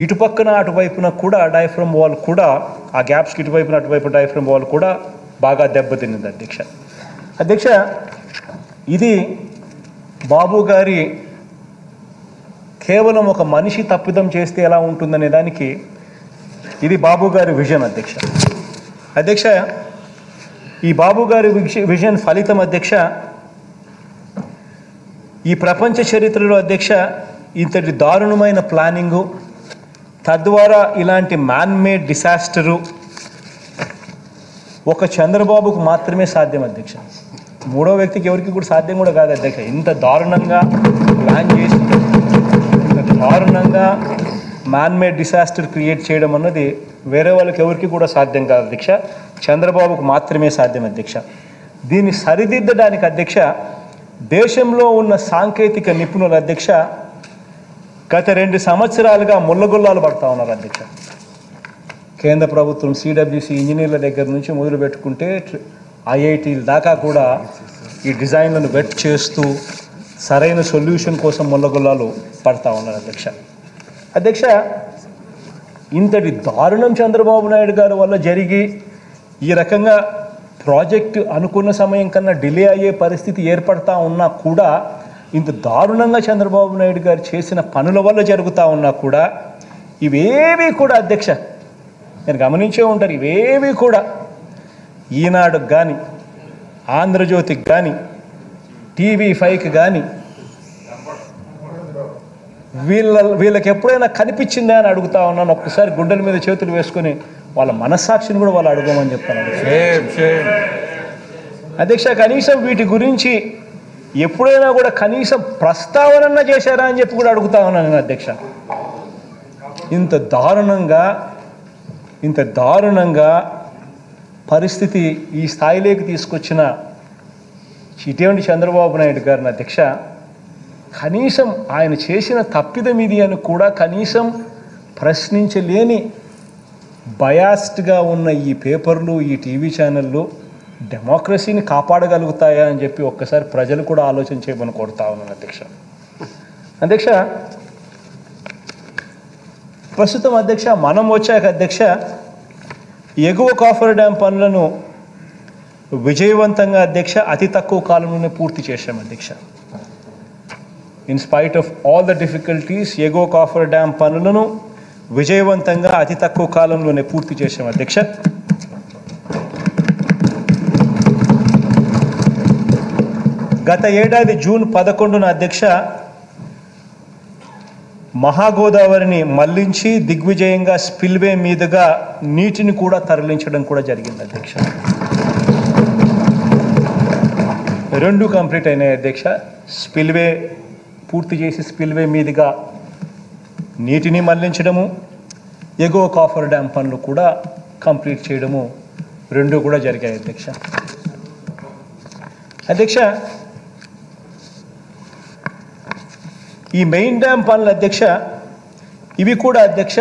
ఇటుపక్కన అటువైపున కూడా diaphragm wall కూడా ఆ గ్యాప్స్కి ఇటువైపున అటువైపు డయాఫ్రమ్ వాల్ కూడా బాగా దెబ్బతిన్నది అధ్యక్ష. అధ్యక్ష, ఇది బాబు గారి కేవలం ఒక మనిషి తప్పిదం చేస్తే ఎలా ఉంటుందనే దానికి ఇది బాబు గారి విజన్ అధ్యక్ష. అధ్యక్ష, ఈ బాబు గారి విజన్ ఫలితం అధ్యక్ష, ఈ ప్రపంచ చరిత్రలో అధ్యక్ష ఇంతటి దారుణమైన ప్లానింగు, తద్వారా ఇలాంటి మ్యాన్మేడ్ డిసాస్టరు ఒక చంద్రబాబుకు మాత్రమే సాధ్యం అధ్యక్ష. మూడో వ్యక్తికి ఎవరికి కూడా సాధ్యం కూడా కాదు అధ్యక్ష. ఇంత దారుణంగా ప్లాన్ చేసి ఇంత దారుణంగా మ్యాన్మేడ్ డిసాస్టర్ క్రియేట్ చేయడం అన్నది వేరే వాళ్ళకి ఎవరికి కూడా సాధ్యం కాదు అధ్యక్ష. చంద్రబాబుకు మాత్రమే సాధ్యం అధ్యక్ష. దీన్ని సరిదిద్దడానికి అధ్యక్ష దేశంలో ఉన్న సాంకేతిక నిపుణుల అధ్యక్ష గత 2 సంవత్సరాలుగా ముళ్ళగుల్లాలు పడతా ఉన్నారు అధ్యక్ష. కేంద్ర ప్రభుత్వం సిడబ్ల్యూసి ఇంజనీర్ల దగ్గర నుంచి మొదలు పెట్టుకుంటే ఐఐటీల దాకా కూడా ఈ డిజైన్లను వెట్ చేస్తూ సరైన సొల్యూషన్ కోసం ముళ్ళగుల్లాలు పడతా ఉన్నారు అధ్యక్ష. అధ్యక్ష, ఇంతటి దారుణం చంద్రబాబు నాయుడు గారి వల్ల జరిగి ఈ రకంగా ప్రాజెక్టు అనుకున్న సమయం కన్నా డిలే అయ్యే పరిస్థితి ఏర్పడతా ఉన్నా కూడా, ఇంత దారుణంగా చంద్రబాబు నాయుడు గారు చేసిన పనుల వల్ల జరుగుతూ ఉన్నా కూడా ఇవేవి కూడా అధ్యక్ష నేను గమనించే ఉంటారు, ఇవేవి కూడా ఈనాడుకి కానీ ఆంధ్రజ్యోతికి కానీ TV5కి కానీ వీళ్ళకి ఎప్పుడైనా కనిపించిందా అని అడుగుతా ఉన్నాను. ఒక్కసారి గుండెల మీద చేతులు వేసుకొని వాళ్ళ మనస్సాక్షిని కూడా వాళ్ళు అడగమని చెప్తాను అధ్యక్ష. కనీసం వీటి గురించి ఎప్పుడైనా కూడా కనీసం ప్రస్తావన చేశారా అని చెప్పి కూడా అడుగుతా ఉన్నాను నేను అధ్యక్ష. ఇంత దారుణంగా పరిస్థితి ఈ స్థాయిలోకి తీసుకొచ్చిన ఇటువంటి చంద్రబాబు నాయుడు గారిని అధ్యక్ష కనీసం ఆయన చేసిన తప్పిదం ఇది అని కూడా కనీసం ప్రశ్నించలేని బయాస్డ్గా ఉన్న ఈ పేపర్లు, ఈ టీవీ ఛానళ్ళు డెమోక్రసీని కాపాడగలుగుతాయా అని చెప్పి ఒక్కసారి ప్రజలు కూడా ఆలోచన చేయమని కోరుతా ఉన్నాను అధ్యక్ష. అధ్యక్ష, ప్రస్తుతం అధ్యక్ష మనం వచ్చాక అధ్యక్ష ఎగువ కాఫర్ డ్యామ్ పనులను విజయవంతంగా అధ్యక్ష అతి తక్కువ కాలంలోనే పూర్తి చేశాం అధ్యక్ష. In spite of all the difficulties ఎగువ కాఫర్ డ్యామ్ పనులను విజయవంతంగా అతి తక్కువ కాలంలోనే పూర్తి చేశాం అధ్యక్ష. గత ఏడాది జూన్ 11న అధ్యక్ష మహాగోదావరిని మళ్లించి దిగ్విజయంగా స్పిల్వే మీదుగా నీటిని కూడా తరలించడం కూడా జరిగింది అధ్యక్ష. 2 కంప్లీట్ అయినాయి అధ్యక్ష. స్పిల్వే పూర్తి చేసి స్పిల్వే మీదుగా నీటిని మళ్లించడము, ఎగువ కాఫర్ డ్యామ్ పనులు కూడా కంప్లీట్ చేయడము 2 కూడా జరిగాయి అధ్యక్ష. అధ్యక్ష, ఈ మెయిన్ డ్యామ్ పనులు అధ్యక్ష ఇవి కూడా అధ్యక్ష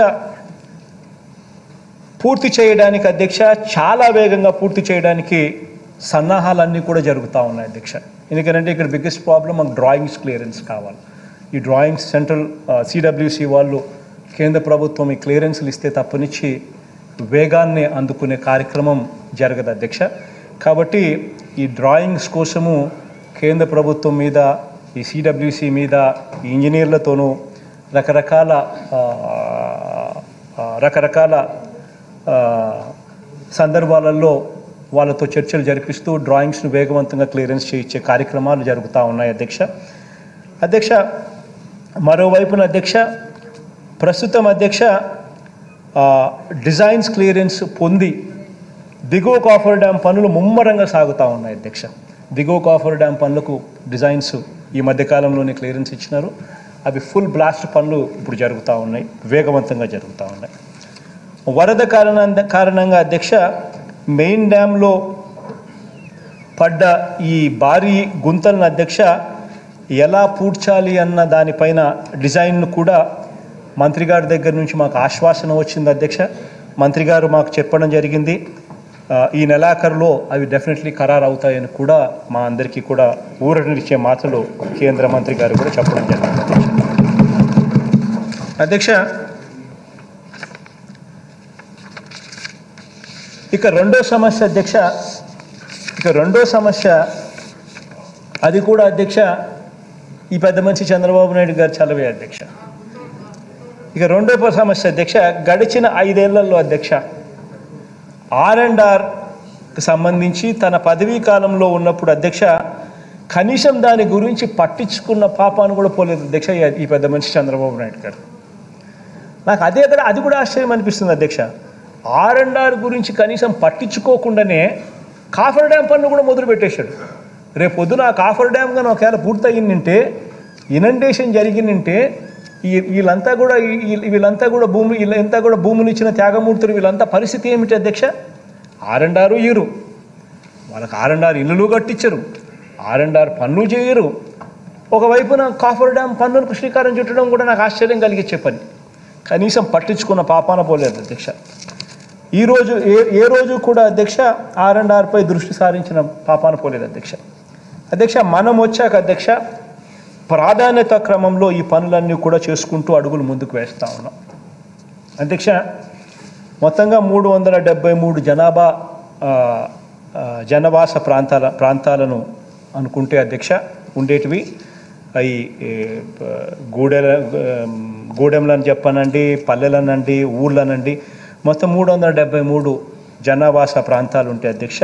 పూర్తి చేయడానికి అధ్యక్ష చాలా వేగంగా పూర్తి చేయడానికి సన్నాహాలన్నీ కూడా జరుగుతూ ఉన్నాయి అధ్యక్ష. ఎందుకంటే ఇక్కడ బిగ్గెస్ట్ ప్రాబ్లం మాకు డ్రాయింగ్స్ క్లియరెన్స్ కావాలి. ఈ డ్రాయింగ్స్ సెంట్రల్ సిడబ్ల్యూసి వాళ్ళు కేంద్ర ప్రభుత్వం ఈ క్లియరెన్స్లు ఇస్తే తప్పనిచ్చి వేగాన్ని అందుకునే కార్యక్రమం జరగదు అధ్యక్ష. కాబట్టి ఈ డ్రాయింగ్స్ కోసము కేంద్ర ప్రభుత్వం మీద, ఈ సిడబ్ల్యూసి మీద, ఈ ఇంజనీర్లతోనూ రకరకాల సందర్భాలలో వాళ్ళతో చర్చలు జరిపిస్తూ డ్రాయింగ్స్ను వేగవంతంగా క్లియరెన్స్ చేయించే కార్యక్రమాలు జరుగుతూ ఉన్నాయి అధ్యక్ష. అధ్యక్ష, మరోవైపున అధ్యక్ష ప్రస్తుతం అధ్యక్ష డిజైన్స్ క్లియరెన్స్ పొంది దిగువ కాఫర్ డ్యామ్ పనులు ముమ్మరంగా సాగుతూ ఉన్నాయి అధ్యక్ష. దిగువ కాఫర్ డ్యామ్ పనులకు డిజైన్స్ ఈ మధ్యకాలంలోనే క్లియరెన్స్ ఇచ్చినారు. అవి ఫుల్ బ్లాస్ట్ పనులు ఇప్పుడు జరుగుతూ ఉన్నాయి, వేగవంతంగా జరుగుతూ ఉన్నాయి. వరద కారణంగా అధ్యక్ష మెయిన్ డ్యాంలో పడ్డ ఈ భారీ గుంతలను అధ్యక్ష ఎలా పూడ్చాలి అన్న దానిపైన డిజైన్ను కూడా మంత్రి గారి దగ్గర నుంచి మాకు ఆశ్వాసన వచ్చింది అధ్యక్ష. మంత్రి గారు మాకు చెప్పడం జరిగింది, ఈ నెలాఖరులో అవి డెఫినెట్లీ ఖరారు అవుతాయని కూడా మా అందరికీ కూడా ఊరటనిచ్చే మాటలు కేంద్ర మంత్రి గారు కూడా చెప్పడం జరిగింది అధ్యక్ష. ఇక రెండో సమస్య అధ్యక్ష, అది కూడా అధ్యక్ష ఈ పెద్ద మనిషి చంద్రబాబు నాయుడు గారు చలవే అధ్యక్ష. ఇక రెండో సమస్య అధ్యక్ష, గడిచిన 5 ఏళ్లలో అధ్యక్ష R&Rకి సంబంధించి తన పదవీ కాలంలో ఉన్నప్పుడు అధ్యక్ష కనీసం దాని గురించి పట్టించుకున్న పాపాను కూడా పోలేదు అధ్యక్ష ఈ పెద్ద మనిషి చంద్రబాబు నాయుడు గారు. నాకు అది కూడా ఆశ్చర్యం అనిపిస్తుంది అధ్యక్ష. R&R గురించి కనీసం పట్టించుకోకుండానే కాఫర్ డ్యామ్ పన్ను కూడా మొదలు పెట్టేశాడు. రేపు పొద్దున ఆ కాఫర్ డ్యామ్ కానీ ఒకవేళ పూర్తయిందంటే, ఇనండేషన్ జరిగిందంటే వీళ్ళంతా కూడా భూములు ఇచ్చిన త్యాగమూర్తులు వీళ్ళంతా పరిస్థితి ఏమిటి అధ్యక్ష? R&R ఇయ్యరు, వాళ్ళకి R&R ఇల్లులు కట్టించరు, R&R పన్ను చేయరు. ఒకవైపున కాఫర్ డ్యామ్ పన్నులకు శ్రీకారం చుట్టడం కూడా నాకు ఆశ్చర్యం కలిగించే పని. కనీసం పట్టించుకున్న పాపాన పోలేదు అధ్యక్ష. ఈరోజు ఏ రోజు కూడా అధ్యక్ష R&Rపై దృష్టి సారించిన పాపాన పోలేదు అధ్యక్ష. మనం వచ్చాక అధ్యక్ష ప్రాధాన్యత క్రమంలో ఈ పనులన్నీ కూడా చేసుకుంటూ అడుగులు ముందుకు వేస్తూ ఉన్నాం అధ్యక్ష. మొత్తంగా 373 జనవాస ప్రాంతాలను అనుకుంటే అధ్యక్ష ఉండేటివి. అవి గూడెంలని చెప్పనండి, పల్లెలనండి, ఊళ్ళనండి, మొత్తం 373 జనావాస ప్రాంతాలు ఉంటాయి అధ్యక్ష.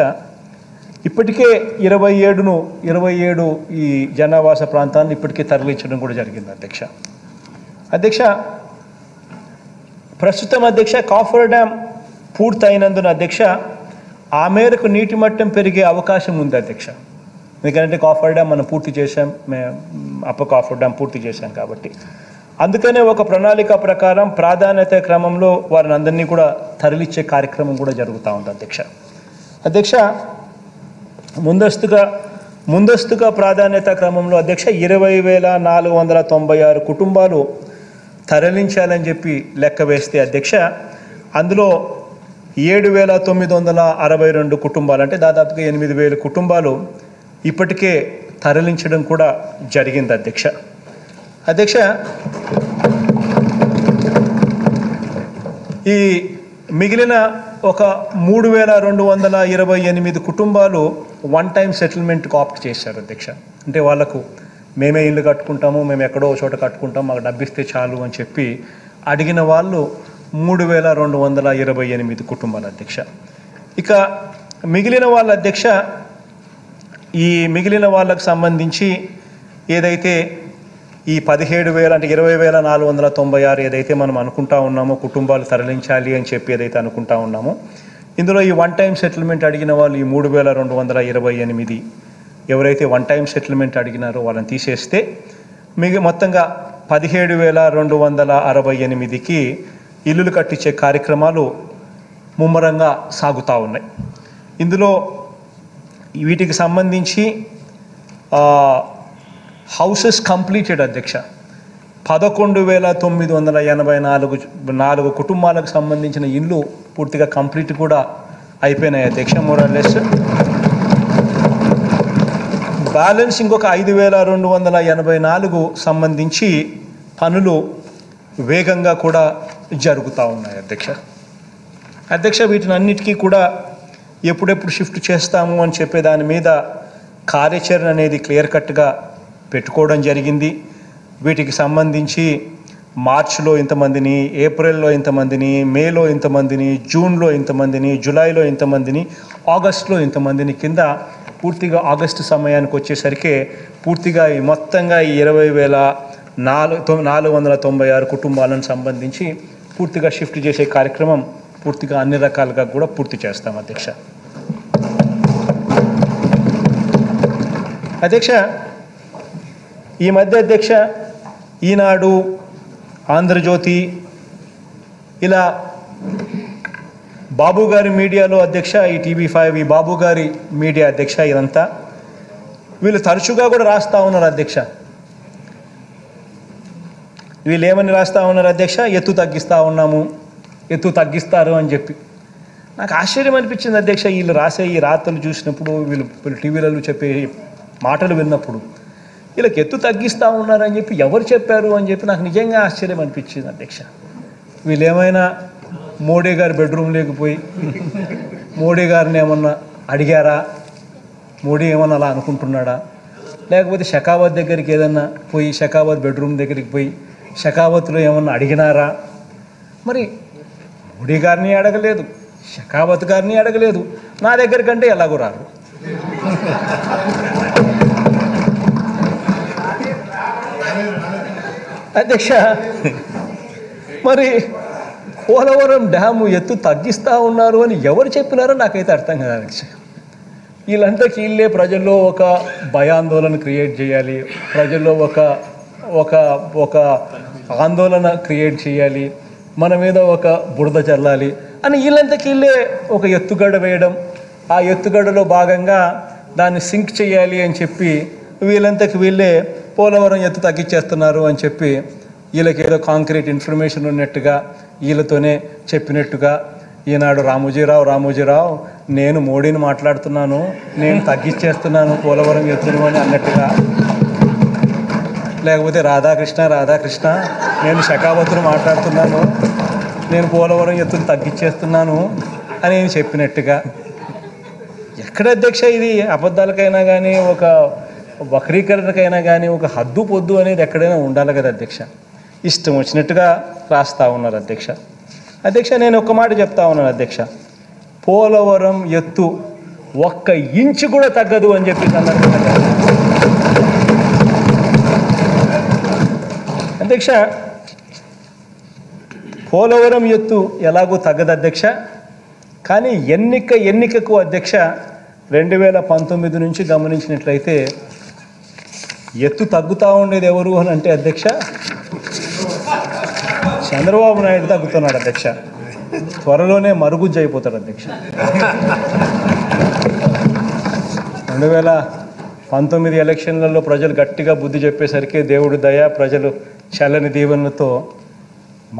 ఇప్పటికే 27 ఈ జనావాస ప్రాంతాలను ఇప్పటికే తరలించడం కూడా జరిగింది అధ్యక్ష. ప్రస్తుతం అధ్యక్ష కాఫర్ డ్యామ్ పూర్తయినందున అధ్యక్ష ఆ మేరకు నీటి మట్టం పెరిగే అవకాశం ఉంది అధ్యక్ష. ఎందుకంటే కాఫర్ డ్యామ్ మనం పూర్తి చేశాం, అప్పర్ కాఫర్ డ్యామ్ పూర్తి చేశాం కాబట్టి అందుకనే ఒక ప్రణాళిక ప్రకారం ప్రాధాన్యత క్రమంలో వారిని అందరినీ కూడా తరలిచ్చే కార్యక్రమం కూడా జరుగుతూ ఉంది అధ్యక్ష. ముందస్తుగా ప్రాధాన్యత క్రమంలో అధ్యక్ష 20,496 కుటుంబాలు తరలించాలని చెప్పి లెక్క వేస్తే అధ్యక్ష అందులో 7,962 కుటుంబాలు అంటే దాదాపుగా 8,000 కుటుంబాలు ఇప్పటికే తరలించడం కూడా జరిగింది అధ్యక్ష. ఈ మిగిలిన ఒక 3,228 కుటుంబాలు వన్ టైం సెటిల్మెంట్కి ఆప్ట్ చేశారు అధ్యక్ష. అంటే వాళ్ళకు మేమే ఇల్లు కట్టుకుంటాము, మేము ఎక్కడో చోట కట్టుకుంటాం, మాకు డబ్బిస్తే చాలు అని చెప్పి అడిగిన వాళ్ళు 3,228 కుటుంబాలు అధ్యక్ష. ఇక మిగిలిన వాళ్ళ అధ్యక్ష ఈ మిగిలిన వాళ్ళకు సంబంధించి ఏదైతే ఈ 17,000 అంటే 20,496 ఏదైతే మనం అనుకుంటా ఉన్నామో కుటుంబాలు తరలించాలి అని చెప్పి ఏదైతే అనుకుంటా ఉన్నామో ఇందులో ఈ వన్ టైం సెటిల్మెంట్ అడిగిన వాళ్ళు ఈ 3,228 ఎవరైతే వన్ టైం సెటిల్మెంట్ అడిగినారో వాళ్ళని తీసేస్తే మొత్తంగా 17,268కి ఇల్లులు కట్టించే కార్యక్రమాలు ముమ్మరంగా సాగుతూ ఉన్నాయి. ఇందులో వీటికి సంబంధించి హౌసెస్ కంప్లీటెడ్ అధ్యక్ష 11,984 కుటుంబాలకు సంబంధించిన ఇల్లు పూర్తిగా కంప్లీట్ కూడా అయిపోయినాయి అధ్యక్ష. మోరల్లెస్ బ్యాలెన్స్ ఇంకొక 5,284 సంబంధించి పనులు వేగంగా కూడా జరుగుతూ ఉన్నాయి అధ్యక్ష. వీటిని అన్నిటికీ కూడా ఎప్పుడెప్పుడు షిఫ్ట్ చేస్తాము అని చెప్పే దాని మీద కార్యాచరణ అనేది క్లియర్ కట్గా పెట్టుకోవడం జరిగింది. వీటికి సంబంధించి మార్చిలో ఇంతమందిని, ఏప్రిల్లో ఇంతమందిని, మేలో ఇంతమందిని, జూన్లో ఇంతమందిని, జూలైలో ఇంతమందిని, ఆగస్టులో ఇంతమందిని కింద పూర్తిగా ఆగస్టు సమయానికి వచ్చేసరికి పూర్తిగా ఈ మొత్తంగా ఈ 20,496 కుటుంబాలను సంబంధించి పూర్తిగా షిఫ్ట్ చేసే కార్యక్రమం పూర్తిగా అన్ని రకాలుగా కూడా పూర్తి చేస్తాం అధ్యక్ష. ఈ మధ్య అధ్యక్ష ఈనాడు, ఆంధ్రజ్యోతి ఇలా బాబు గారి మీడియాలో అధ్యక్ష ఈ TV5 ఈ బాబు గారి మీడియా అధ్యక్ష ఇదంతా వీళ్ళు తరచుగా కూడా రాస్తూ ఉన్నారు అధ్యక్ష. వీళ్ళు ఏమని రాస్తూ ఉన్నారు అధ్యక్ష? ఎత్తు తగ్గిస్తూ ఉన్నాము, ఎత్తు తగ్గిస్తారు అని చెప్పి. నాకు ఆశ్చర్యం అనిపించింది అధ్యక్ష వీళ్ళు రాసే ఈ రాతలు చూసినప్పుడు, వీళ్ళు టీవీలలో చెప్పే మాటలు విన్నప్పుడు వీళ్ళకి ఎత్తు తగ్గిస్తూ ఉన్నారని చెప్పి ఎవరు చెప్పారు అని చెప్పి నాకు నిజంగా ఆశ్చర్యం అనిపించింది అధ్యక్ష. వీళ్ళు ఏమైనా మోడీ గారి బెడ్రూమ్ లేకపోయి మోడీ గారిని ఏమన్నా అడిగారా, మోడీ ఏమన్నా అలా అనుకుంటున్నాడా, లేకపోతే షెకావత్ దగ్గరికి ఏదన్నా పోయి షెకావత్ బెడ్రూమ్ దగ్గరికి పోయి షెకావత్లో ఏమన్నా అడిగినారా? మరి మోడీ గారిని అడగలేదు, షెకావత్ గారిని అడగలేదు, నా దగ్గరికంటే ఎలాగో రారు. అధ్యక్ష, మరి పోలవరం డ్యాము ఎత్తు తగ్గిస్తూ ఉన్నారు అని ఎవరు చెప్పినారో నాకైతే అర్థం కాదు అధ్యక్ష. వీళ్ళంతకీ వీళ్ళే ప్రజల్లో ఒక భయాందోళన క్రియేట్ చేయాలి, ప్రజల్లో ఒక ఒక ఆందోళన క్రియేట్ చేయాలి, మన మీద ఒక బురద చల్లాలి అని వీళ్ళంతకీ వీళ్ళే ఒక ఎత్తుగడ్డ వేయడం, ఆ ఎత్తుగడ్డలో భాగంగా దాన్ని సింక్ చేయాలి అని చెప్పి వీళ్ళంతకి వీళ్ళే పోలవరం ఎత్తు తగ్గించేస్తున్నారు అని చెప్పి వీళ్ళకి ఏదో కాంక్రీట్ ఇన్ఫర్మేషన్ ఉన్నట్టుగా వీళ్ళతోనే చెప్పినట్టుగా ఈనాడు రామోజీరావు నేను మోడీని మాట్లాడుతున్నాను, నేను తగ్గించేస్తున్నాను పోలవరం ఎత్తును అని అన్నట్టుగా, లేకపోతే రాధాకృష్ణ నేను షెకావత్ను మాట్లాడుతున్నాను, నేను పోలవరం ఎత్తును తగ్గించేస్తున్నాను అని నేను చెప్పినట్టుగా. ఎక్కడ అధ్యక్ష ఇది? అబద్ధాలకైనా కానీ ఒక వక్రీకరణకైనా కానీ ఒక హద్దు పొద్దు అనేది ఎక్కడైనా ఉండాలి కదా అధ్యక్ష. ఇష్టం వచ్చినట్టుగా రాస్తూ ఉన్నారు అధ్యక్ష. నేను ఒక్క మాట చెప్తా ఉన్నాను అధ్యక్ష, పోలవరం ఎత్తు 1 ఇంచు కూడా తగ్గదు అని చెప్పి సందర్భంగా అధ్యక్ష. పోలవరం ఎత్తు ఎలాగో తగ్గదు అధ్యక్ష, కానీ ఎన్నికకు అధ్యక్ష 2019 నుంచి గమనించినట్లయితే ఎత్తు తగ్గుతూ ఉండేది ఎవరు అని అంటే అధ్యక్ష చంద్రబాబు నాయుడు తగ్గుతున్నాడు అధ్యక్ష. త్వరలోనే మరుగుజ్జు అయిపోతాడు అధ్యక్ష. 2019 ఎలక్షన్లలో ప్రజలు గట్టిగా బుద్ధి చెప్పేసరికి దేవుడు దయ, ప్రజలు చల్లని దీవెనలతో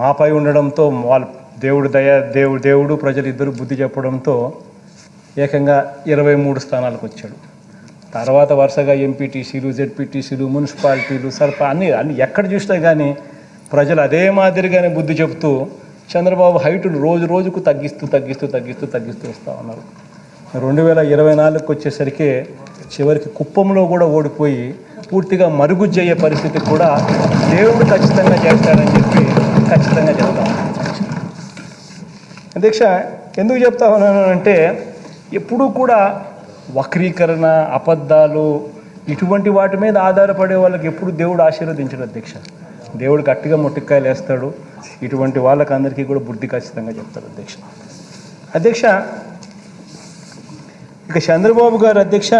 మాపై ఉండడంతో వాళ్ళు దేవుడు ప్రజలు ఇద్దరు బుద్ధి చెప్పడంతో ఏకంగా 23 స్థానాలకు వచ్చాడు. తర్వాత వరుసగా ఎంపీటీసీలు, జెడ్పీటీసీలు, మున్సిపాలిటీలు, అన్ని ఎక్కడ చూసినా కానీ ప్రజలు అదే మాదిరిగానే బుద్ధి చెబుతూ చంద్రబాబు హైటును రోజుకు తగ్గిస్తూ వస్తూ ఉన్నారు. 2024కి వచ్చేసరికి చివరికి కుప్పంలో కూడా ఓడిపోయి పూర్తిగా మరుగుజ్జయ్యే పరిస్థితి కూడా దేవుడు ఖచ్చితంగా చేస్తాడని చెప్పి ఖచ్చితంగా చెప్తాను అధ్యక్ష. ఎందుకు చెప్తా ఉన్నాను అంటే ఎప్పుడూ కూడా వక్రీకరణ, అబద్ధాలు ఇటువంటి వాటి మీద ఆధారపడే వాళ్ళకి ఎప్పుడు దేవుడు ఆశీర్వదించడు అధ్యక్ష. దేవుడు గట్టిగా మొట్టికాయలు వేస్తాడు, ఇటువంటి వాళ్ళకి అందరికీ కూడా బుద్ధి ఖచ్చితంగా చెప్తాడు అధ్యక్ష. ఇక చంద్రబాబు గారు అధ్యక్ష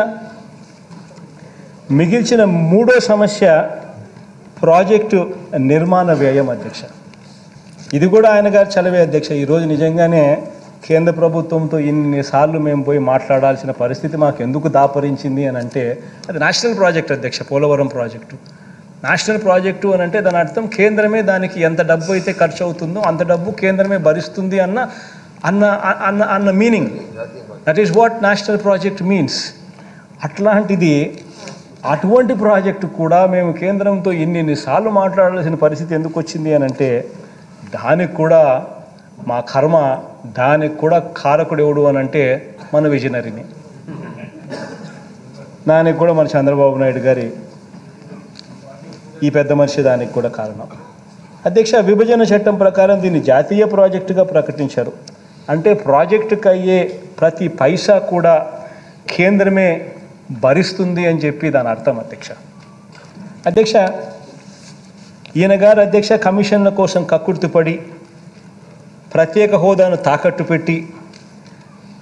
మిగిల్చిన 3వ సమస్య ప్రాజెక్టు నిర్మాణ వ్యయం అధ్యక్ష. ఇది కూడా ఆయన గారు చలవే అధ్యక్ష. ఈరోజు నిజంగానే కేంద్ర ప్రభుత్వంతో ఇన్నిసార్లు మేము పోయి మాట్లాడాల్సిన పరిస్థితి మాకు ఎందుకు దాపరించింది అని అంటే అది నేషనల్ ప్రాజెక్ట్ అధ్యక్ష. పోలవరం ప్రాజెక్టు నేషనల్ ప్రాజెక్టు అని అంటే దాని అర్థం కేంద్రమే దానికి ఎంత డబ్బు అయితే ఖర్చు అవుతుందో అంత డబ్బు కేంద్రమే భరిస్తుంది అన్న meaning. That is what national project means. అట్లాంటిది అటువంటి ప్రాజెక్టు కూడా మేము కేంద్రంతో ఇన్నిసార్లు మాట్లాడాల్సిన పరిస్థితి ఎందుకు వచ్చింది అని అంటే దానికి కూడా మా కర్మ, దానికి కూడా కారకుడు ఎవడు అని అంటే మన విజనరీని, దానికి కూడా మన చంద్రబాబు నాయుడు గారి ఈ పెద్ద మనిషి దానికి కూడా కారణం అధ్యక్ష. విభజన చట్టం ప్రకారం దీన్ని జాతీయ ప్రాజెక్టుగా ప్రకటించారు. అంటే ప్రాజెక్టుకు అయ్యే ప్రతి పైసా కూడా కేంద్రమే భరిస్తుంది అని చెప్పి దాని అర్థం అధ్యక్ష. ఈయన గారు అధ్యక్ష కమిషన్ల కోసం కక్కుర్తిపడి ప్రత్యేక హోదాను తాకట్టు పెట్టి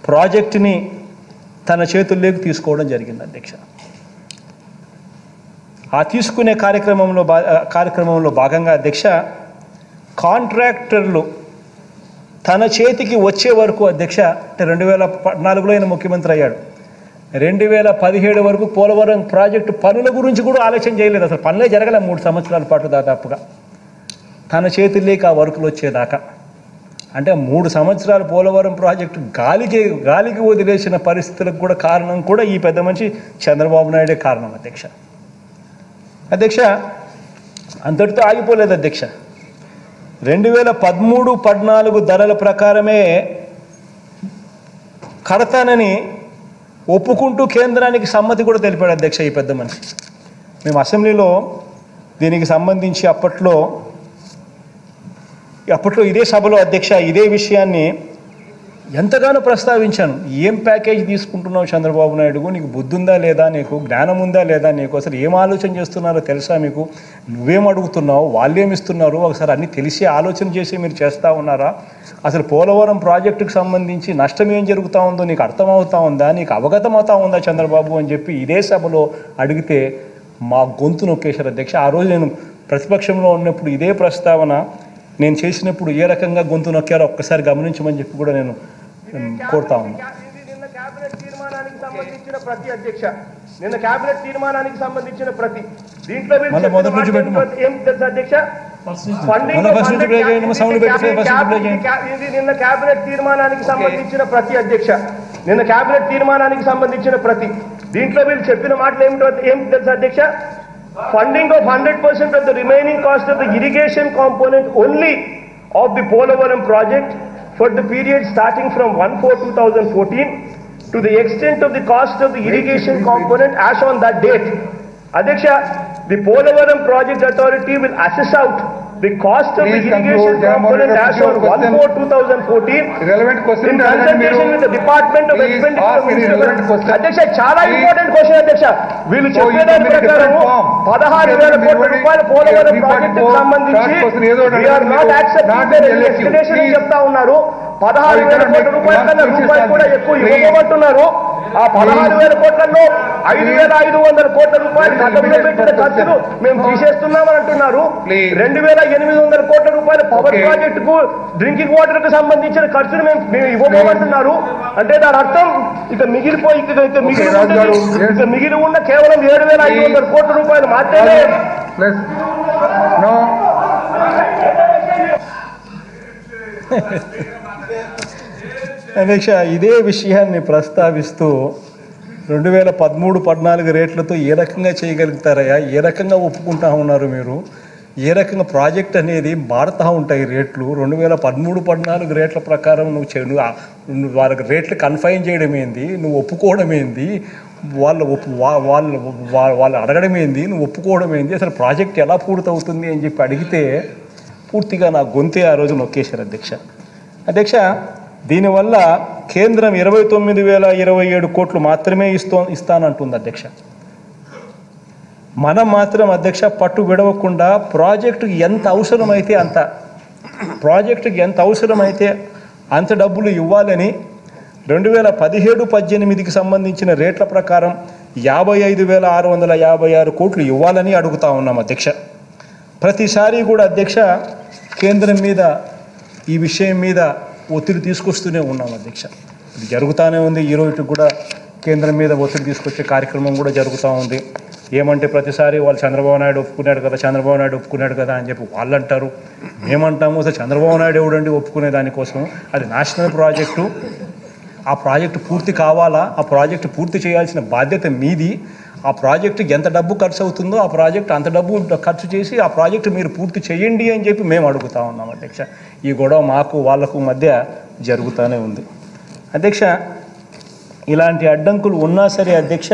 ప్రాజెక్టుని తన చేతుల్లోకి తీసుకోవడం జరిగింది అధ్యక్ష. ఆ తీసుకునే కార్యక్రమంలో భాగంగా అధ్యక్ష కాంట్రాక్టర్లు తన చేతికి వచ్చే వరకు అధ్యక్ష, అంటే 2014లో ఆయన ముఖ్యమంత్రి అయ్యాడు, 2017 వరకు పోలవరం ప్రాజెక్టు పనుల గురించి కూడా ఆలోచన చేయలేదు. అసలు పనులే జరగలే 3 సంవత్సరాల పాటు దాదాపుగా తన చేతుల్లోకి ఆ వర్కులు వచ్చేదాకా. అంటే 3 సంవత్సరాలు పోలవరం ప్రాజెక్టు గాలికి వదిలేసిన పరిస్థితులకు కూడా కారణం కూడా ఈ పెద్ద మనిషి చంద్రబాబు నాయుడే కారణం అధ్యక్ష. అంతటితో ఆగిపోలేదు అధ్యక్ష. 2013-14 ధరల ప్రకారమే కడతానని ఒప్పుకుంటూ కేంద్రానికి సమ్మతి కూడా తెలిపాడు అధ్యక్ష ఈ పెద్ద మనిషి. మేము అసెంబ్లీలో దీనికి సంబంధించి అప్పట్లో ఇదే సభలో అధ్యక్ష ఇదే విషయాన్ని ఎంతగానో ప్రస్తావించాను. ఏం ప్యాకేజ్ తీసుకుంటున్నావు చంద్రబాబు నాయుడు, నీకు బుద్ధి ఉందా లేదా, నీకు జ్ఞానం ఉందా లేదా, నీకు అసలు ఏం ఆలోచన చేస్తున్నారో తెలుసా, మీకు నువ్వేం అడుగుతున్నావు, వాళ్ళేమిస్తున్నారు, ఒకసారి అన్నీ తెలిసి ఆలోచన చేసి మీరు చేస్తూ ఉన్నారా, అసలు పోలవరం ప్రాజెక్టుకు సంబంధించి నష్టం ఏం జరుగుతూ ఉందో నీకు అర్థమవుతా ఉందా, నీకు అవగతం అవుతా ఉందా చంద్రబాబు అని చెప్పి ఇదే సభలో అడిగితే మా గొంతు నొక్కేశారు అధ్యక్ష. ఆ రోజు నేను ప్రతిపక్షంలో ఉన్నప్పుడు ఇదే ప్రస్తావన నేను చేసినప్పుడు ఏ రకంగా గొంతు నొక్కారో ఒక్కసారి గమనించమని చెప్పి కూడా నేను కోరుతా ఉన్నాను. నిన్న కేబినెట్ తీర్మానానికి సంబంధించిన ప్రతి అధ్యక్ష నిన్న కేబినెట్ తీర్మానానికి సంబంధించిన ప్రతి దీంట్లో మొదటి నుంచి ఏం తెలుసు అధ్యక్ష, నిన్న కేబినెట్ తీర్మానానికి సంబంధించిన ప్రతి అధ్యక్ష నిన్న కేబినెట్ తీర్మానానికి సంబంధించిన ప్రతి దీంట్లో వీళ్ళు చెప్పిన మాటలు ఏం తెలుసు అధ్యక్ష, funding of 100% of the remaining cost of the irrigation component only of the Polavaram project for the period starting from 1/4/2014 to the extent of the cost of the irrigation component as on that date. Adhyaksha, the Polavaram project authority will assess out the cost of the irrigation component as on 1/4/2014 relevant question in consultation with the Department of Expenditure Ministry. Adhyaksha, చాలా important question అధ్యక్ష. వీళ్ళు చెప్పేదాని ప్రకారం 16,000 కోట్ల రూపాయల Polavaram project కు సంబంధించి we are not accepting the escalation అని చెప్తా ఉన్నారు. 16,000 కోట్ల రూపాయల కన్నా రూపాయలు కూడా ఎక్కువ ఇవ్వబోతున్నారు. ఆ 16,000 కోట్లలో 5,500 కోట్ల రూపాయలు గతంలో పెట్టిన ఖర్చులు మేము తీసేస్తున్నామని అంటున్నారు. 2,800 కోట్ల రూపాయల పవర్ ప్రాజెక్టుకు డ్రింకింగ్ వాటర్ కు సంబంధించిన ఖర్చును మేము ఇవ్వబోమంటున్నారు. అంటే దాని అర్థం ఇక మిగిలి ఉన్న కేవలం 7,500 కోట్ల రూపాయలు మాత్రమే. అధ్యక్ష, ఇదే విషయాన్ని ప్రస్తావిస్తూ 2013-14 రేట్లతో ఏ రకంగా చేయగలుగుతారయ్యా, ఏ రకంగా ఒప్పుకుంటా ఉన్నారు మీరు, ఏ రకంగా ప్రాజెక్ట్ అనేది మారుతూ ఉంటాయి రేట్లు. 2013-14 రేట్ల ప్రకారం నువ్వు వాళ్ళకి రేట్లు కన్ఫైన్ చేయడం ఏంది, నువ్వు ఒప్పుకోవడం ఏంది, వాళ్ళు అడగడం ఏంది, నువ్వు ఒప్పుకోవడం ఏంది, అసలు ప్రాజెక్ట్ ఎలా పూర్తవుతుంది అని చెప్పి అడిగితే పూర్తిగా నా గొంతే ఆ రోజు నొక్కేశారు అధ్యక్ష. అధ్యక్ష, దీనివల్ల కేంద్రం 29,027 కోట్లు మాత్రమే ఇస్తానంటుంది అధ్యక్ష. మనం మాత్రం అధ్యక్ష పట్టు విడవకుండా ప్రాజెక్టుకి ఎంత అవసరమైతే అంత డబ్బులు ఇవ్వాలని 2017-18కి సంబంధించిన రేట్ల ప్రకారం 55,656 కోట్లు ఇవ్వాలని అడుగుతా ఉన్నాం అధ్యక్ష. ప్రతిసారి కూడా అధ్యక్ష కేంద్రం మీద ఈ విషయం మీద ఒత్తిడి తీసుకొస్తూనే ఉన్నాం అధ్యక్ష. ఇది జరుగుతూనే ఉంది. ఈరోజు కూడా కేంద్రం మీద ఒత్తిడి తీసుకొచ్చే కార్యక్రమం కూడా జరుగుతూ ఉంది. ఏమంటే ప్రతిసారి వాళ్ళు చంద్రబాబు నాయుడు ఒప్పుకున్నాడు కదా అని చెప్పి వాళ్ళు అంటారు. మేమంటాము అసలు చంద్రబాబు నాయుడు ఎవడండి ఒప్పుకునే దానికోసం, అది నేషనల్ ప్రాజెక్టు, ఆ ప్రాజెక్టు పూర్తి కావాలా, ఆ ప్రాజెక్టు పూర్తి చేయాల్సిన బాధ్యత మీది. ఆ ప్రాజెక్టుకి ఎంత డబ్బు ఖర్చు అవుతుందో ఆ ప్రాజెక్టు అంత డబ్బు ఖర్చు చేసి ఆ ప్రాజెక్టు మీరు పూర్తి చేయండి అని చెప్పి మేము అడుగుతా ఉన్నాం అధ్యక్ష. ఈ గొడవ మాకు వాళ్లకు మధ్య జరుగుతూనే ఉంది అధ్యక్ష. ఇలాంటి అడ్డంకులు ఉన్నా సరే అధ్యక్ష,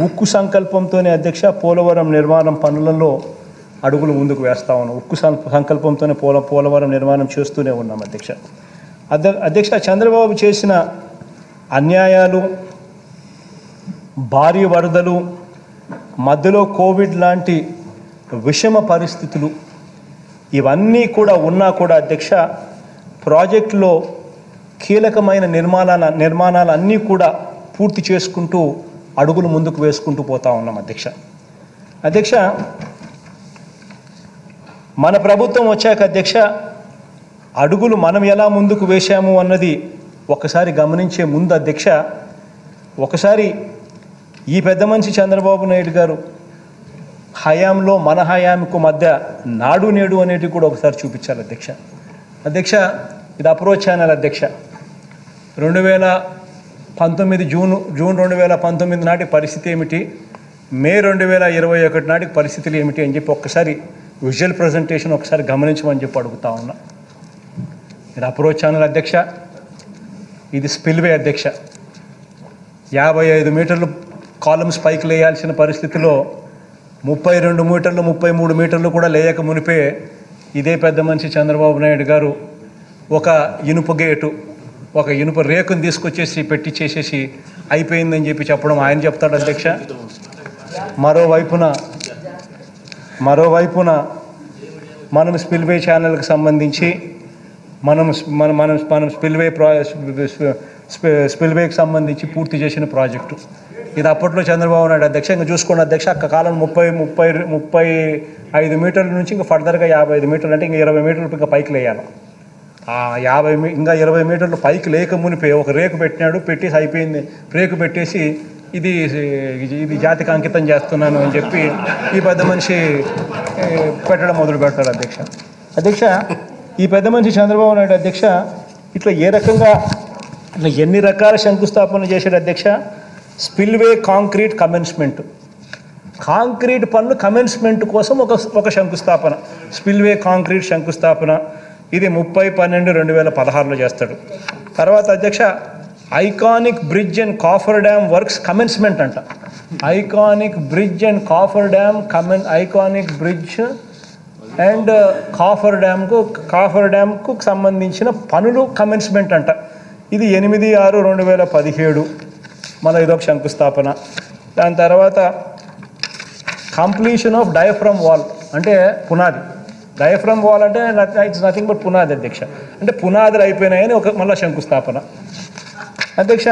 ఉక్కు సంకల్పంతోనే అధ్యక్ష పోలవరం నిర్మాణం పనులలో అడుగులు ముందుకు వేస్తూ ఉన్నాం. ఉక్కు సంకల్పంతోనే పోలవరం నిర్మాణం చేస్తూనే ఉన్నాం అధ్యక్ష. అధ్యక్ష, చంద్రబాబు చేసిన అన్యాయాలు, భారీ వరదలు, మధ్యలో కోవిడ్ లాంటి విషమ పరిస్థితులు ఇవన్నీ కూడా ఉన్నా కూడా అధ్యక్ష ప్రాజెక్టులో కీలకమైన నిర్మాణాలన్నీ కూడా పూర్తి చేసుకుంటూ అడుగులు ముందుకు వేసుకుంటూ పోతా ఉన్నాం అధ్యక్ష. అధ్యక్ష, మన ప్రభుత్వం వచ్చాక అధ్యక్ష అడుగులు మనం ఎలా ముందుకు వేశాము అన్నది ఒకసారి గమనించే ముందు అధ్యక్ష, ఒకసారి ఈ పెద్ద మనిషి చంద్రబాబు నాయుడు గారు హయాంలో మన హయాంకు మధ్య నాడు నేడు అనేటివి కూడా ఒకసారి చూపించాలి అధ్యక్ష. అధ్యక్ష, ఇది అప్రోచ్ ఛానల్ అధ్యక్ష. 2019 జూన్ 2019 నాటి పరిస్థితి ఏమిటి, మే 2021 నాటికి పరిస్థితులు ఏమిటి అని చెప్పి ఒక్కసారి విజువల్ ప్రజెంటేషన్ ఒకసారి గమనించమని చెప్పి అడుగుతా ఉన్నా. ఇది అప్రోచ్ ఛానల్ అధ్యక్ష. ఇది స్పిల్వే అధ్యక్ష. 55 మీటర్లు కాలమ్స్ పైకి లేయాల్సిన పరిస్థితిలో 32 మీటర్లు 33 మీటర్లు కూడా లేయక మునిపే ఇదే పెద్ద మనిషి చంద్రబాబు నాయుడు గారు ఒక ఇనుప గేటు, ఒక ఇనుప రేకుని తీసుకొచ్చేసి పెట్టించేసేసి అయిపోయిందని చెప్పి చెప్పడం ఆయన చెప్తాడు అధ్యక్ష. మరోవైపున మనం స్పిల్వే ఛానల్కి సంబంధించి మనం స్పిల్వేకి సంబంధించి పూర్తి చేసిన ప్రాజెక్టు ఇది అప్పట్లో చంద్రబాబు నాయుడు అధ్యక్ష ఇంకా చూసుకోండి అధ్యక్ష. అక్క కాలం 35 మీటర్ల నుంచి ఇంకా ఫర్దర్గా 55 మీటర్లు అంటే ఇంకా 20 మీటర్లు ఇంకా పైకి లేయాలి. ఆ 20 మీటర్లు పైకి లేక మునిపే ఒక రేకు పెట్టినాడు, పెట్టేసి అయిపోయింది. రేకు పెట్టేసి ఇది జాతికి అంకితం చేస్తున్నాను అని చెప్పి ఈ పెద్ద మనిషి పెట్టడం మొదలు పెడతాడు అధ్యక్ష. ఈ పెద్ద మనిషి చంద్రబాబు నాయుడు అధ్యక్ష ఇట్లా ఎన్ని రకాల శంకుస్థాపన చేశాడు అధ్యక్ష. స్పిల్వే కాంక్రీట్ పనులు కమెన్స్మెంట్ కోసం ఒక శంకుస్థాపన, స్పిల్వే కాంక్రీట్ శంకుస్థాపన. ఇది 30/12/2016లో చేస్తాడు. తర్వాత అధ్యక్ష iconic bridge and coffer dam works commencement అంట. ఐకానిక్ బ్రిడ్జ్ అండ్ కాఫర్ డ్యామ్కు సంబంధించిన పనులు కమెన్స్మెంట్ అంట. ఇది 8/6/2017 మళ్ళీ ఇదొక శంకుస్థాపన. దాని తర్వాత కంప్లీషన్ ఆఫ్ డయాఫ్రమ్ వాల్ అంటే పునాది. డయాఫ్రమ్ వాల్ అంటే ఇట్స్ నథింగ్ బట్ పునాది అధ్యక్ష. అంటే పునాదులు అయిపోయినాయని మళ్ళీ శంకుస్థాపన అధ్యక్ష.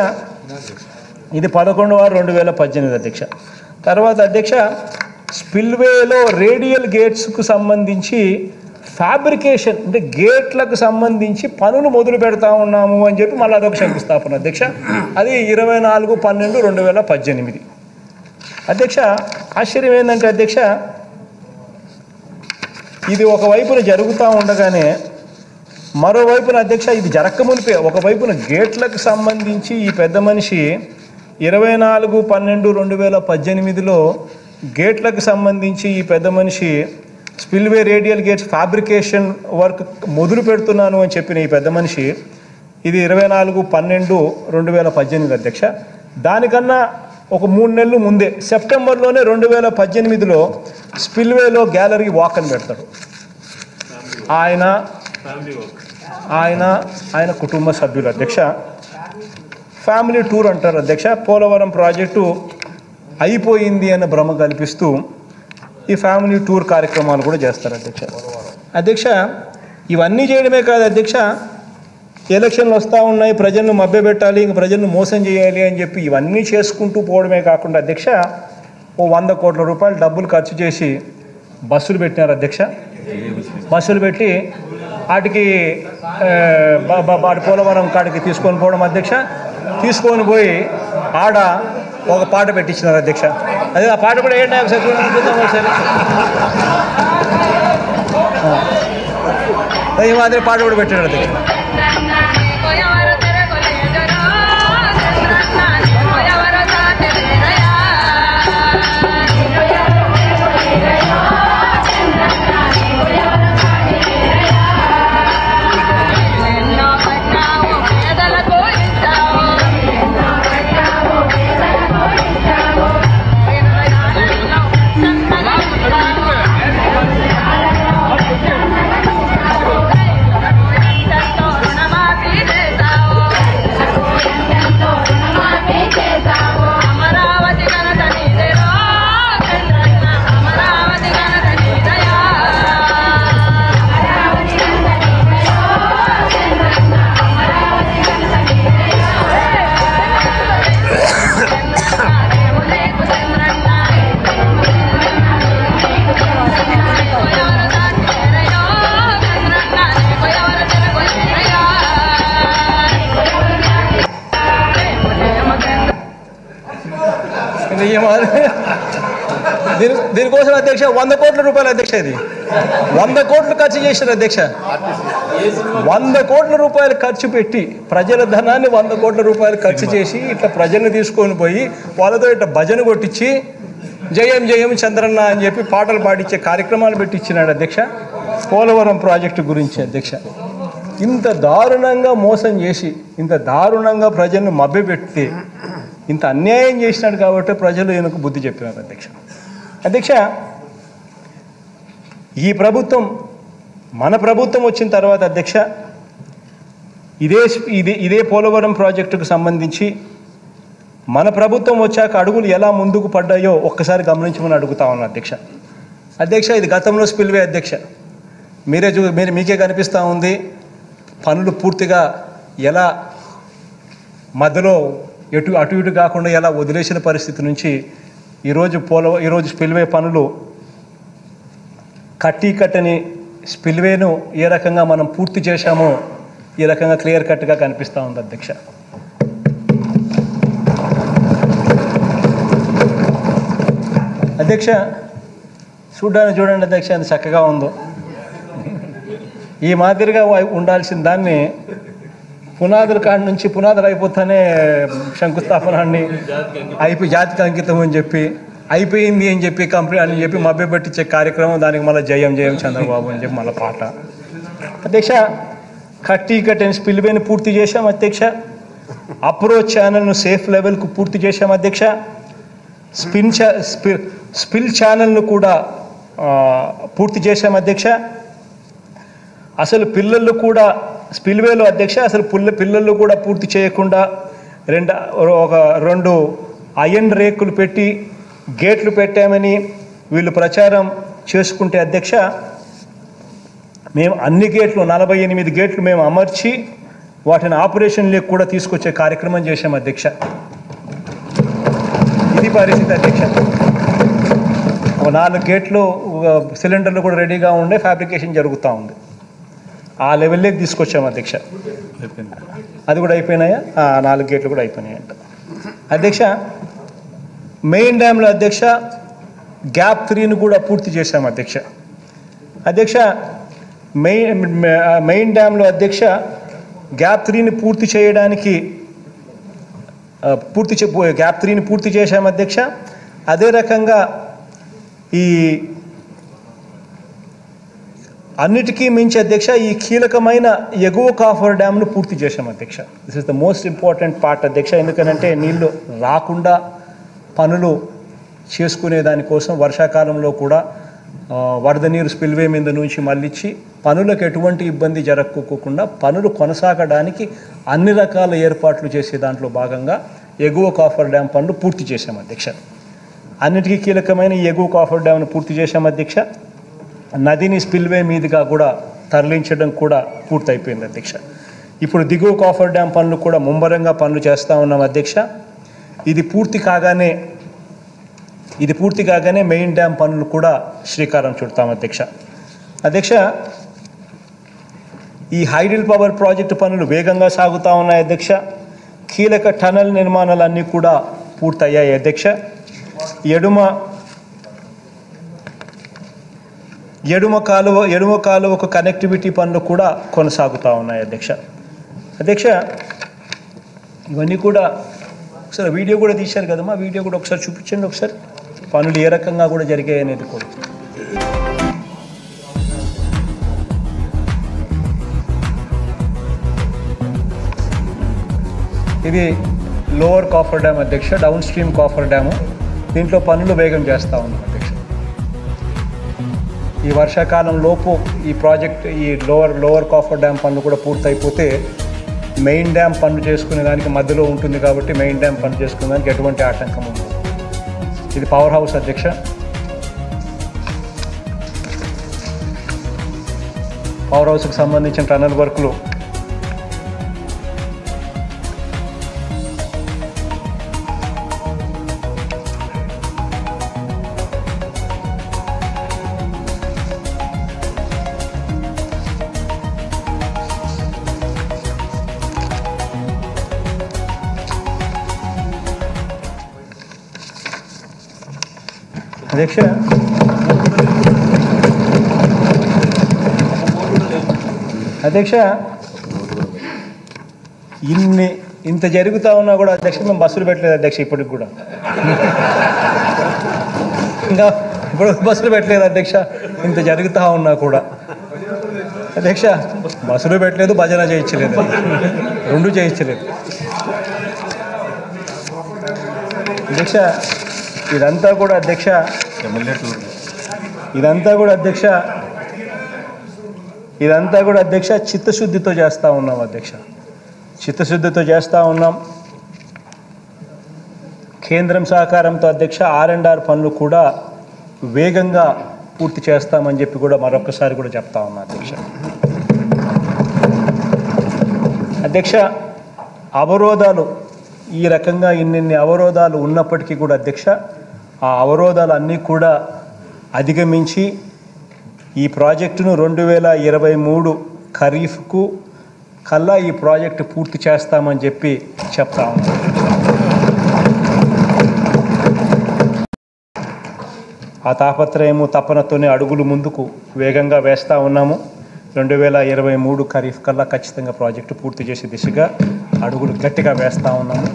ఇది 11/6/2018 అధ్యక్ష. తర్వాత అధ్యక్ష స్పిల్వేలో రేడియల్ గేట్స్కు సంబంధించి ఫ్యాబ్రికేషన్ అంటే గేట్లకు సంబంధించి పనులు మొదలు పెడతా ఉన్నాము అని చెప్పి మళ్ళీ అదొక శంకుస్థాపన అధ్యక్ష. అది 24/12/2018 అధ్యక్ష. ఆశ్చర్యం ఏంటంటే అధ్యక్ష ఇది ఒకవైపున జరుగుతూ ఉండగానే మరోవైపున అధ్యక్ష ఇది జరగకమునిపే ఒకవైపున గేట్లకు సంబంధించి ఈ పెద్ద మనిషి 24/12/2018లో గేట్లకు సంబంధించి ఈ పెద్ద మనిషి spillway radial gates fabrication work మొదలు పెడుతున్నాను అని చెప్పిన ఈ పెద్ద మనిషి ఇది 24/12/2018 అధ్యక్ష. దానికన్నా ఒక 3 నెలలు ముందే సెప్టెంబర్లోనే 2018లో స్పిల్వేలో గ్యాలరీ వాక్ అని పెడతాడు. ఆయన కుటుంబ సభ్యులు అధ్యక్ష. ఫ్యామిలీ టూర్ అంటారు అధ్యక్ష. పోలవరం ప్రాజెక్టు అయిపోయింది అన్న భ్రమ కల్పిస్తూ ఈ ఫ్యామిలీ టూర్ కార్యక్రమాలు కూడా చేస్తారు అధ్యక్ష. ఇవన్నీ చేయడమే కాదు అధ్యక్ష, ఎలక్షన్లు వస్తూ ఉన్నాయి, ప్రజలను మభ్యపెట్టాలి, ఇంక ప్రజలను మోసం చేయాలి అని చెప్పి ఇవన్నీ చేసుకుంటూ పోవడమే కాకుండా అధ్యక్ష 100 కోట్ల రూపాయలు డబ్బులు ఖర్చు చేసి బస్సులు పెట్టినారు అధ్యక్ష. బస్సులు పెట్టి వాటికి పోలవరం కాడికి తీసుకొని పోవడం అధ్యక్ష. తీసుకొని పోయి ఆడ ఒక పాట పెట్టించినారు అధ్యక్ష. అదే ఆ పాట కూడా ఏంటి ఒకసారి ఈ మాదిరి పాట కూడా పెట్టాడు అధ్యక్ష. దీనికోసం అధ్యక్ష 100 కోట్ల రూపాయలు అధ్యక్ష. ఇది 100 కోట్లు ఖర్చు చేశారు అధ్యక్ష. 100 కోట్ల రూపాయలు ఖర్చు పెట్టి ప్రజల ధనాన్ని 100 కోట్ల రూపాయలు ఖర్చు చేసి ఇట్లా ప్రజల్ని తీసుకొని పోయి వాళ్ళతో ఇట్లా భజన కొట్టించి జయం జయం చంద్రన్న అని చెప్పి పాటలు పాడించే కార్యక్రమాలు పెట్టించినాడు అధ్యక్ష పోలవరం ప్రాజెక్టు గురించి అధ్యక్ష. ఇంత దారుణంగా మోసం చేసి ఇంత దారుణంగా ప్రజలను మభ్యపెట్టి ఇంత అన్యాయం చేసినాడు కాబట్టి ప్రజలు ఈయనకు బుద్ధి చెప్పినారు అధ్యక్ష. ఈ ప్రభుత్వం మన ప్రభుత్వం వచ్చిన తర్వాత అధ్యక్ష ఇదే పోలవరం ప్రాజెక్టుకు సంబంధించి మన ప్రభుత్వం వచ్చాక అడుగులు ఎలా ముందుకు పడ్డాయో ఒక్కసారి గమనించమని అడుగుతా ఉన్నా అధ్యక్ష. ఇది గతంలో స్పిల్వే అధ్యక్ష. మీకే కనిపిస్తూ ఉంది పనులు పూర్తిగా ఎలా మధ్యలో అటు ఇటు కాకుండా ఎలా వదిలేసిన పరిస్థితి నుంచి ఈరోజు స్పిల్వే పనులు కట్టని స్పిల్వేను ఏ రకంగా మనం పూర్తి చేశామో ఈ రకంగా క్లియర్ కట్గా కనిపిస్తూ ఉంది అధ్యక్ష. అధ్యక్ష చూడండి అధ్యక్ష అది చక్కగా ఉందో. ఈ మాదిరిగా ఉండాల్సిన దాన్ని పునాదుల కాడి నుంచి పునాదులు అయిపోతానే శంకుస్థాపనాన్ని జాతికి అంకితం అని చెప్పి అయిపోయింది అని చెప్పి కంప్లీట్ అని చెప్పి మభ్యపెట్టించే కార్యక్రమం, దానికి మళ్ళీ జయం చంద్రబాబు అని చెప్పి మళ్ళీ పాట. అధ్యక్ష కట్టని స్పిల్వేని పూర్తి చేశాం అధ్యక్ష. అప్రోచ్ ఛానల్ను సేఫ్ లెవెల్కు పూర్తి చేశాం అధ్యక్ష. స్పిల్ ఛానల్ను కూడా పూర్తి చేశాం అధ్యక్ష. అసలు పిల్లలు కూడా స్పిల్వేలో అధ్యక్ష అసలు పిల్లలు కూడా పూర్తి చేయకుండా రెండు ఐరన్ రేకులు పెట్టి గేట్లు పెట్టామని వీళ్ళు ప్రచారం చేసుకుంటే అధ్యక్ష మేము అన్ని గేట్లు 48 గేట్లు మేము అమర్చి వాటిని ఆపరేషన్లోకి కూడా తీసుకొచ్చే కార్యక్రమం చేశాం అధ్యక్ష. ఇది పరిస్థితి అధ్యక్ష. 4 గేట్లు సిలిండర్లు కూడా రెడీగా ఉండే ఫ్యాబ్రికేషన్ జరుగుతూ ఉంది. ఆ లెవెల్లోకి తీసుకొచ్చాము అధ్యక్ష. అది కూడా అయిపోయినాయా? 4 గేట్లు కూడా అయిపోయినాయంట అధ్యక్ష. మెయిన్ డ్యామ్లో అధ్యక్ష గ్యాప్ 3ని కూడా పూర్తి చేశాము అధ్యక్ష. మెయిన్ డ్యామ్లో అధ్యక్ష గ్యాప్ 3ని పూర్తి చేయడానికి గ్యాప్ 3ని పూర్తి చేశాము అధ్యక్ష. అదే రకంగా ఈ అన్నిటికీ మించి అధ్యక్ష ఈ కీలకమైన ఎగువ కాఫర్ డ్యామ్ను పూర్తి చేశాం అధ్యక్ష. This is the most important part అధ్యక్ష. ఎందుకంటే నీళ్లు రాకుండా పనులు చేసుకునే దానికోసం వర్షాకాలంలో కూడా వరద నీరు స్పిల్వే మీద నుంచి మళ్ళించి పనులకు ఎటువంటి ఇబ్బంది జరగకోకుండా పనులు కొనసాగడానికి అన్ని రకాల ఏర్పాట్లు చేసే దాంట్లో భాగంగా ఎగువ కాఫర్ డ్యామ్ పనులు పూర్తి చేశాం అధ్యక్ష. అన్నిటికీ కీలకమైన ఈ ఎగువ కాఫర్ డ్యామ్ను పూర్తి చేశాం అధ్యక్ష. నదిని స్పిల్వే మీదుగా కూడా తరలించడం కూడా పూర్తయిపోయింది అధ్యక్ష. ఇప్పుడు దిగువ కాఫర్ డ్యామ్ పనులు కూడా ముమ్మరంగా పనులు చేస్తూ ఉన్నాం అధ్యక్ష. ఇది పూర్తి కాగానే మెయిన్ డ్యామ్ పనులు కూడా శ్రీకారం చుడతాం అధ్యక్ష. ఈ హైడల్ పవర్ ప్రాజెక్టు పనులు వేగంగా సాగుతూ ఉన్నాయి అధ్యక్ష. కీలక టనల్ నిర్మాణాలన్నీ కూడా పూర్తయ్యాయి అధ్యక్ష. ఎడుమ కాలువకు కనెక్టివిటీ పనులు కూడా కొనసాగుతూ ఉన్నాయి అధ్యక్ష. ఇవన్నీ కూడా ఒకసారి వీడియో కూడా తీశారు కదమ్మా, వీడియో కూడా ఒకసారి చూపించండి ఒకసారి, పనులు ఏ రకంగా కూడా జరిగాయి అనేది కూడా. ఇది లోవర్ కాఫర్ డ్యామ్ అధ్యక్ష, డౌన్ స్ట్రీమ్ కాఫర్ డ్యాము. దీంట్లో పనులు వేగం చేస్తూ ఉన్నాం అధ్యక్ష. ఈ వర్షాకాలం లోపు ఈ ప్రాజెక్ట్ ఈ లోవర్ కాఫర్ డ్యామ్ పనులు కూడా పూర్తయిపోతే మెయిన్ డ్యామ్ పనులు చేసుకునే దానికి మధ్యలో ఉంటుంది కాబట్టి మెయిన్ డ్యామ్ పనులు చేసుకునే దానికి ఎటువంటి ఆటంకం ఉండదు. ఇది పవర్ హౌస్ అధ్యక్ష. పవర్ హౌస్కి సంబంధించిన టనల్ వర్క్లు అధ్యక్ష ఇంత జరుగుతూ ఉన్నా కూడా అధ్యక్ష మేము బస్సులు పెట్టలేదు అధ్యక్ష. ఇప్పటికి కూడా ఇంకా ఇప్పుడు బస్సులు పెట్టలేదు అధ్యక్ష. ఇంత జరుగుతూ ఉన్నా కూడా అధ్యక్ష బస్సులు పెట్టలేదు, భజన చేయించలేదు, రెండు చేయించలేదు. అధ్యక్ష ఇదంతా కూడా అధ్యక్ష ఇదంతా కూడా అధ్యక్ష చిత్తశుద్ధితో చేస్తూ ఉన్నాం అధ్యక్ష, చిత్తశుద్ధితో చేస్తూ ఉన్నాం. కేంద్రం సహకారంతో అధ్యక్ష R&R పనులు కూడా వేగంగా పూర్తి చేస్తామని చెప్పి కూడా మరొకసారి కూడా చెప్తా ఉన్నా అధ్యక్ష. అధ్యక్ష అవరోధాలు ఈ రకంగా ఇన్ని అవరోధాలు ఉన్నప్పటికీ కూడా అధ్యక్ష ఆ అవరోధాలు అన్నీ కూడా అధిగమించి ఈ ప్రాజెక్టును 2023 ఖరీఫ్కు కల్లా ఈ ప్రాజెక్టు పూర్తి చేస్తామని చెప్పి చెప్తా ఉన్నాం. ఆ తాపత్రయము తపనతోనే అడుగులు ముందుకు వేగంగా వేస్తూ ఉన్నాము. 2023 ఖరీఫ్ కల్లా ఖచ్చితంగా ప్రాజెక్టు పూర్తి చేసే దిశగా అడుగులు గట్టిగా వేస్తూ ఉన్నాము.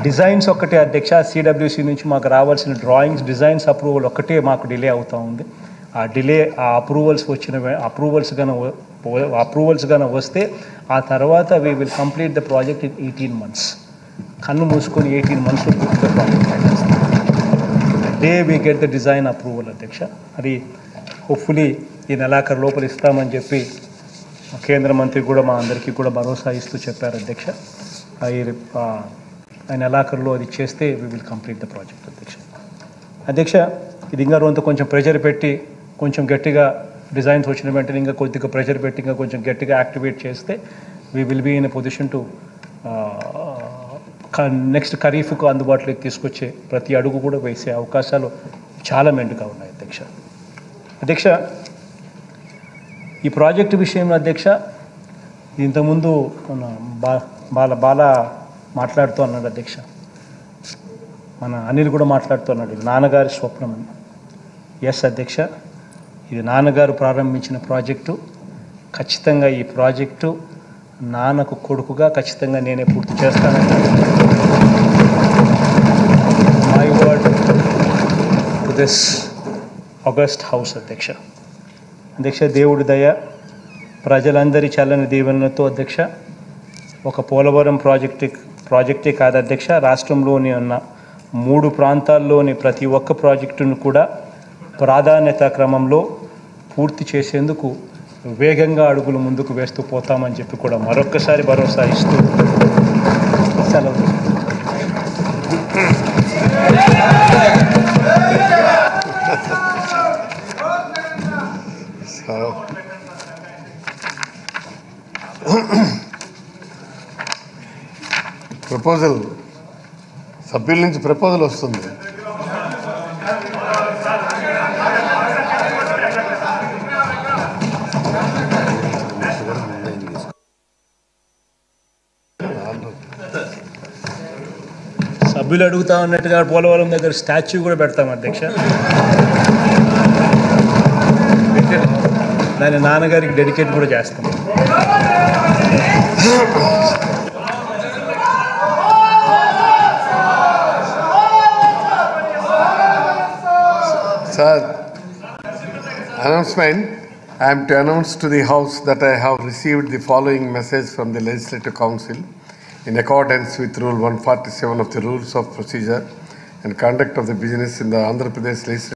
డిజైన్స్ ఒక్కటే అధ్యక్ష, CWC నుంచి మాకు రావాల్సిన డ్రాయింగ్స్ డిజైన్స్ అప్రూవల్ ఒక్కటే మాకు డిలే అవుతూ ఉంది. ఆ డిలే ఆ అప్రూవల్స్ గాన వస్తే ఆ తర్వాత we will complete the project in 18 months. కన్ను మూసుకొని 18 monthsలో పూర్తిగా ప్రాజెక్ట్ చేస్తాం. Day we get the design approval అధ్యక్ష. అది హోప్ఫుల్లీ ఈ నెలాఖరు లోపల ఇస్తామని చెప్పి కేంద్ర మంత్రి కూడా మా అందరికీ కూడా భరోసా ఇస్తూ చెప్పారు అధ్యక్ష. ఈ నెలాఖరులో అది చేస్తే we will complete the project అధ్యక్ష. అధ్యక్ష ఇది ఇంకా కొంచెం ప్రెషర్ పెట్టి కొంచెం గట్టిగా డిజైన్స్ వచ్చిన వెంటనే ఇంకా కొద్దిగా ప్రెషర్ పెట్టి ఇంకా కొంచెం గట్టిగా యాక్టివేట్ చేస్తే we will be in a position to next ఖరీఫ్కు అందుబాటులోకి తీసుకొచ్చే ప్రతి అడుగు కూడా వేసే అవకాశాలు చాలా మెండుగా ఉన్నాయి అధ్యక్ష. అధ్యక్ష ఈ ప్రాజెక్టు విషయంలో అధ్యక్ష ఇంతకుముందు మన బాల మాట్లాడుతూ అన్నాడు అధ్యక్ష, మన అనిల్ కూడా మాట్లాడుతూ అన్నాడు ఇది నాన్నగారి స్వప్నం అని. ఎస్ అధ్యక్ష, ఇది నాన్నగారు ప్రారంభించిన ప్రాజెక్టు. ఖచ్చితంగా ఈ ప్రాజెక్టు నాన్నకు కొడుకుగా ఖచ్చితంగా నేనే పూర్తి చేస్తానని my word to this August house అధ్యక్ష. అధ్యక్ష దేవుడి దయ ప్రజలందరి చల్లని దీవెనలతో అధ్యక్ష ఒక పోలవరం ప్రాజెక్టే కాదు అధ్యక్ష, రాష్ట్రంలోని ఉన్న 3 ప్రాంతాల్లోని ప్రతి ఒక్క ప్రాజెక్టును కూడా ప్రాధాన్యత క్రమంలో పూర్తి చేసేందుకు వేగంగా అడుగులు ముందుకు వేస్తూ పోతామని చెప్పి కూడా మరొక్కసారి భరోసా ఇస్తూ సెలవు. ప్రపోజల్ సభ్యుల నుంచి ప్రపోజల్ వస్తుంది. సభ్యులు అడుగుతా ఉన్నట్టుగా పోలవరం దగ్గర స్టాచ్యూ కూడా పెడతాం అధ్యక్ష. దాన్ని నాన్నగారికి డెడికేట్ కూడా చేస్తాం. Sir, announcement. I am to announce to the House that I have received the following message from the Legislative Council in accordance with Rule 147 of the Rules of Procedure and Conduct of the Business in the Andhra Pradesh Legislative